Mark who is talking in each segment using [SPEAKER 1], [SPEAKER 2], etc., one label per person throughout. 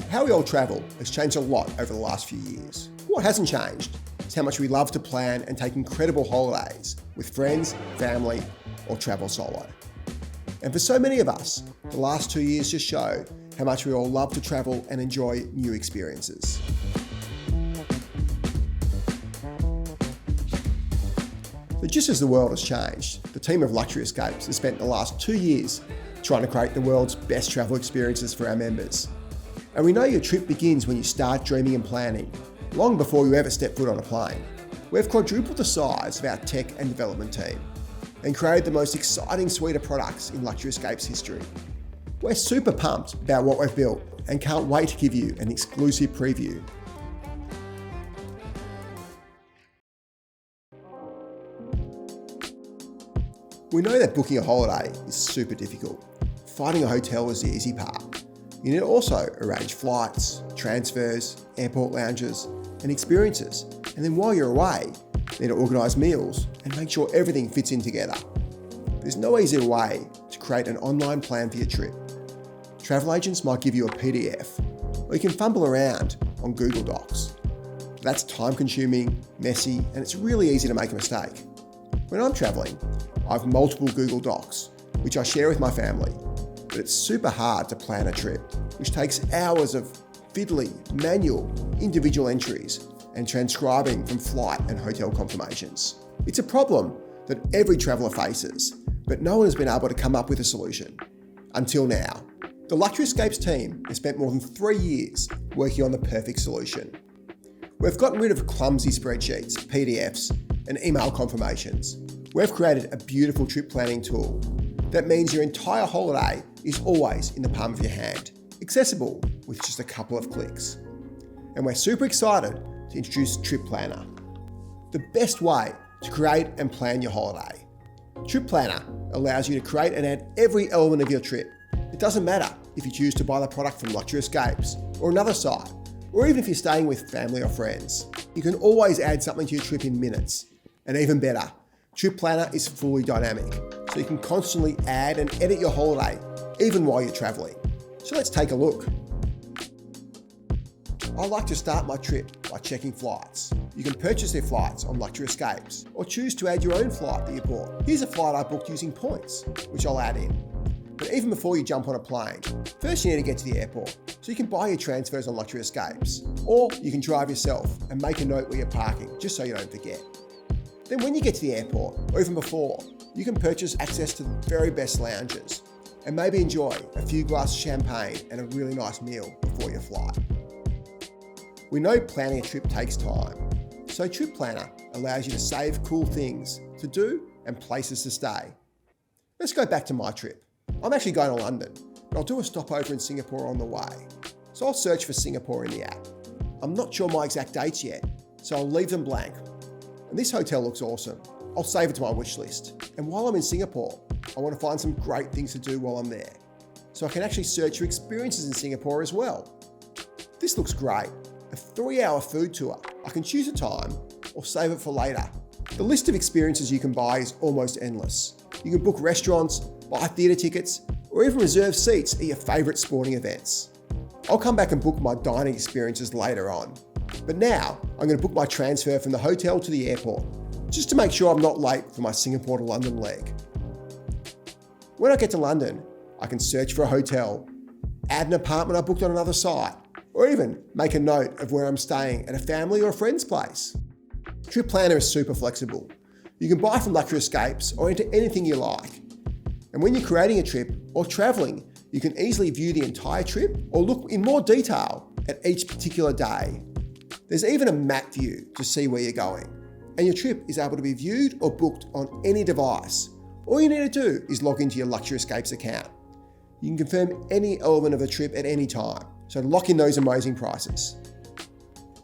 [SPEAKER 1] How we all travel has changed a lot over the last few years. What hasn't changed is how much we love to plan and take incredible holidays with friends, family, or travel solo. And for so many of us, the last 2 years just showed how much we all love to travel and enjoy new experiences. So just as the world has changed, the team of Luxury Escapes has spent the last 2 years trying to create the world's best travel experiences for our members. And we know your trip begins when you start dreaming and planning, long before you ever step foot on a plane. We've quadrupled the size of our tech and development team and created the most exciting suite of products in Luxury Escapes history. We're super pumped about what we've built and can't wait to give you an exclusive preview. We know that booking a holiday is super difficult. Finding a hotel is the easy part. You need to also arrange flights, transfers, airport lounges, and experiences. And then while you're away, you need to organise meals and make sure everything fits in together. There's no easier way to create an online plan for your trip. Travel agents might give you a PDF, or you can fumble around on Google Docs. That's time-consuming, messy, and it's really easy to make a mistake. When I'm travelling, I have multiple Google Docs, which I share with my family, but it's super hard to plan a trip, which takes hours of fiddly, manual, individual entries and transcribing from flight and hotel confirmations. It's a problem that every traveller faces, but no one has been able to come up with a solution. Until now. The Luxury Escapes team has spent more than 3 years working on the perfect solution. We've gotten rid of clumsy spreadsheets, PDFs, and email confirmations. We've created a beautiful trip planning tool that means your entire holiday is always in the palm of your hand, accessible with just a couple of clicks. And we're super excited to introduce Trip Planner, the best way to create and plan your holiday. Trip Planner allows you to create and add every element of your trip. It doesn't matter if you choose to buy the product from Luxury Escapes or another site, or even if you're staying with family or friends. You can always add something to your trip in minutes. And even better, Trip Planner is fully dynamic, so you can constantly add and edit your holiday, even while you're traveling. So let's take a look. I like to start my trip by checking flights. You can purchase their flights on Luxury Escapes, or choose to add your own flight that you bought. Here's a flight I booked using points, which I'll add in. But even before you jump on a plane, first you need to get to the airport, so you can buy your transfers on Luxury Escapes, or you can drive yourself and make a note where you're parking, just so you don't forget. Then when you get to the airport, or even before, you can purchase access to the very best lounges and maybe enjoy a few glasses of champagne and a really nice meal before your flight. We know planning a trip takes time, so Trip Planner allows you to save cool things to do and places to stay. Let's go back to my trip. I'm actually going to London, but I'll do a stopover in Singapore on the way. So I'll search for Singapore in the app. I'm not sure my exact dates yet, so I'll leave them blank. And this hotel looks awesome. I'll save it to my wish list. And while I'm in Singapore, I want to find some great things to do while I'm there. So I can actually search for experiences in Singapore as well. This looks great. A 3-hour food tour. I can choose a time or save it for later. The list of experiences you can buy is almost endless. You can book restaurants, buy theatre tickets, or even reserve seats at your favourite sporting events. I'll come back and book my dining experiences later on. But now, I'm going to book my transfer from the hotel to the airport, just to make sure I'm not late for my Singapore to London leg. When I get to London, I can search for a hotel, add an apartment I booked on another site, or even make a note of where I'm staying at a family or a friend's place. Trip Planner is super flexible. You can buy from Luxury Escapes or enter anything you like. And when you're creating a trip or traveling, you can easily view the entire trip or look in more detail at each particular day. There's even a map view to see where you're going. And your trip is able to be viewed or booked on any device. All you need to do is log into your Luxury Escapes account. You can confirm any element of a trip at any time, so lock in those amazing prices.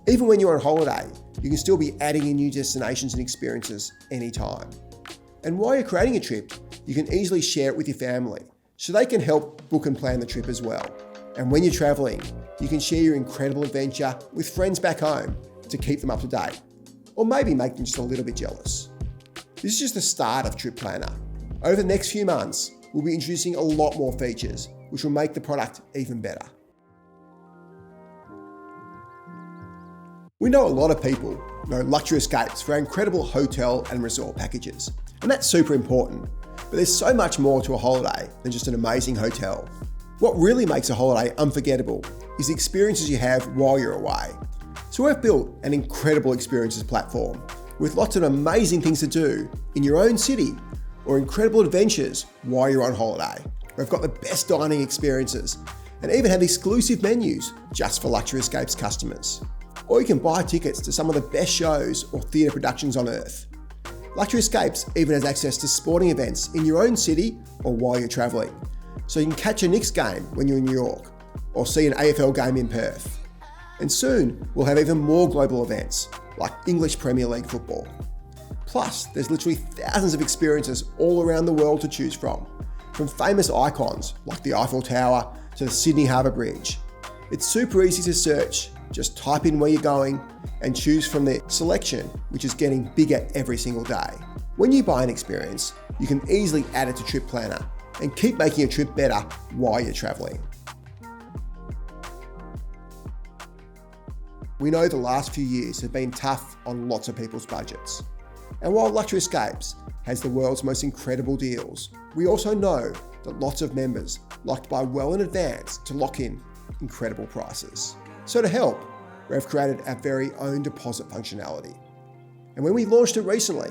[SPEAKER 1] Even when you're on holiday, you can still be adding in new destinations and experiences anytime. And while you're creating a trip, you can easily share it with your family, so they can help book and plan the trip as well. And when you're traveling, you can share your incredible adventure with friends back home to keep them up to date, or maybe make them just a little bit jealous. This is just the start of Trip Planner. Over the next few months, we'll be introducing a lot more features, which will make the product even better. We know a lot of people know Luxury Escapes for our incredible hotel and resort packages, and that's super important. But there's so much more to a holiday than just an amazing hotel. What really makes a holiday unforgettable is the experiences you have while you're away. So we've built an incredible experiences platform with lots of amazing things to do in your own city or incredible adventures while you're on holiday. We've got the best dining experiences and even have exclusive menus just for Luxury Escapes customers. Or you can buy tickets to some of the best shows or theatre productions on earth. Luxury Escapes even has access to sporting events in your own city or while you're travelling. So you can catch a Knicks game when you're in New York or see an AFL game in Perth. And soon we'll have even more global events like English Premier League football. Plus, there's literally thousands of experiences all around the world to choose from famous icons like the Eiffel Tower to the Sydney Harbour Bridge. It's super easy to search. Just type in where you're going and choose from the selection, which is getting bigger every single day. When you buy an experience, you can easily add it to Trip Planner and keep making your trip better while you're traveling. We know the last few years have been tough on lots of people's budgets. And while Luxury Escapes has the world's most incredible deals, we also know that lots of members like to buy well in advance to lock in incredible prices. So to help, we've created our very own deposit functionality. And when we launched it recently,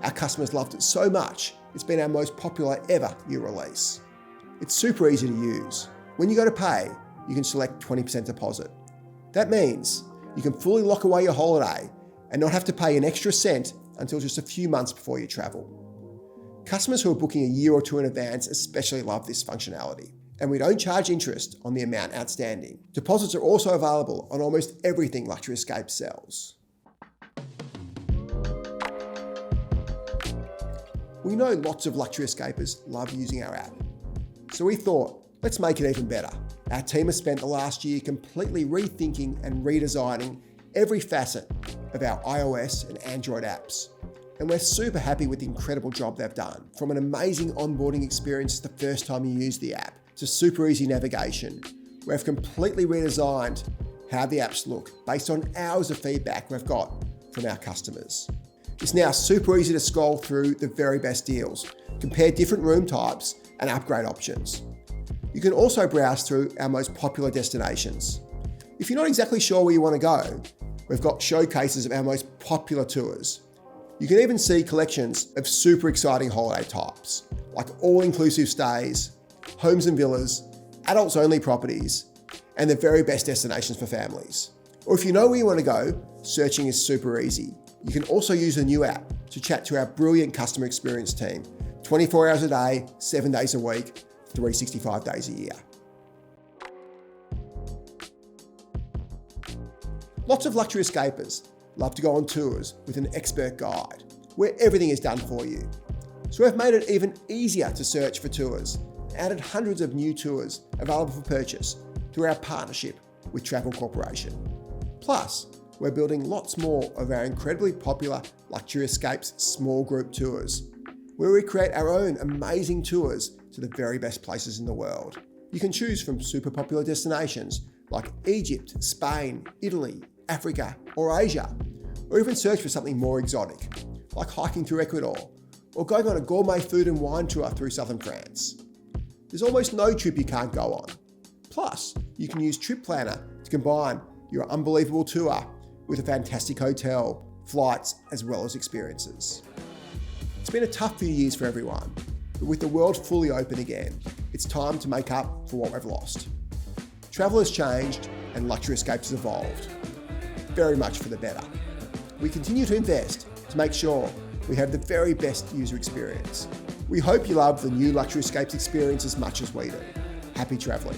[SPEAKER 1] our customers loved it so much, it's been our most popular ever new release. It's super easy to use. When you go to pay, you can select 20% deposit. That means you can fully lock away your holiday and not have to pay an extra cent until just a few months before you travel. Customers who are booking a year or two in advance especially love this functionality. And we don't charge interest on the amount outstanding. Deposits are also available on almost everything Luxury Escapes sells. We know lots of Luxury Escapers love using our app. So we thought, let's make it even better. Our team has spent the last year completely rethinking and redesigning every facet of our iOS and Android apps. And we're super happy with the incredible job they've done. From an amazing onboarding experience the first time you use the app, to super easy navigation. We've completely redesigned how the apps look based on hours of feedback we've got from our customers. It's now super easy to scroll through the very best deals, compare different room types and upgrade options. You can also browse through our most popular destinations. If you're not exactly sure where you want to go, we've got showcases of our most popular tours. You can even see collections of super exciting holiday types, like all-inclusive stays, homes and villas, adults only properties, and the very best destinations for families. Or if you know where you want to go, searching is super easy. You can also use the new app to chat to our brilliant customer experience team, 24 hours a day, 7 days a week, 365 days a year. Lots of Luxury Escapers love to go on tours with an expert guide, where everything is done for you. So we've made it even easier to search for tours, added hundreds of new tours available for purchase through our partnership with Travel Corporation. Plus, we're building lots more of our incredibly popular Luxury Escapes small group tours, where we create our own amazing tours to the very best places in the world. You can choose from super popular destinations like Egypt, Spain, Italy, Africa, or Asia, or even search for something more exotic, like hiking through Ecuador, or going on a gourmet food and wine tour through southern France. There's almost no trip you can't go on. Plus, you can use Trip Planner to combine your unbelievable tour with a fantastic hotel, flights, as well as experiences. It's been a tough few years for everyone, but with the world fully open again, it's time to make up for what we've lost. Travel has changed and Luxury Escapes has evolved, very much for the better. We continue to invest to make sure we have the very best user experience. We hope you love the new Luxury Escapes experience as much as we do. Happy travelling.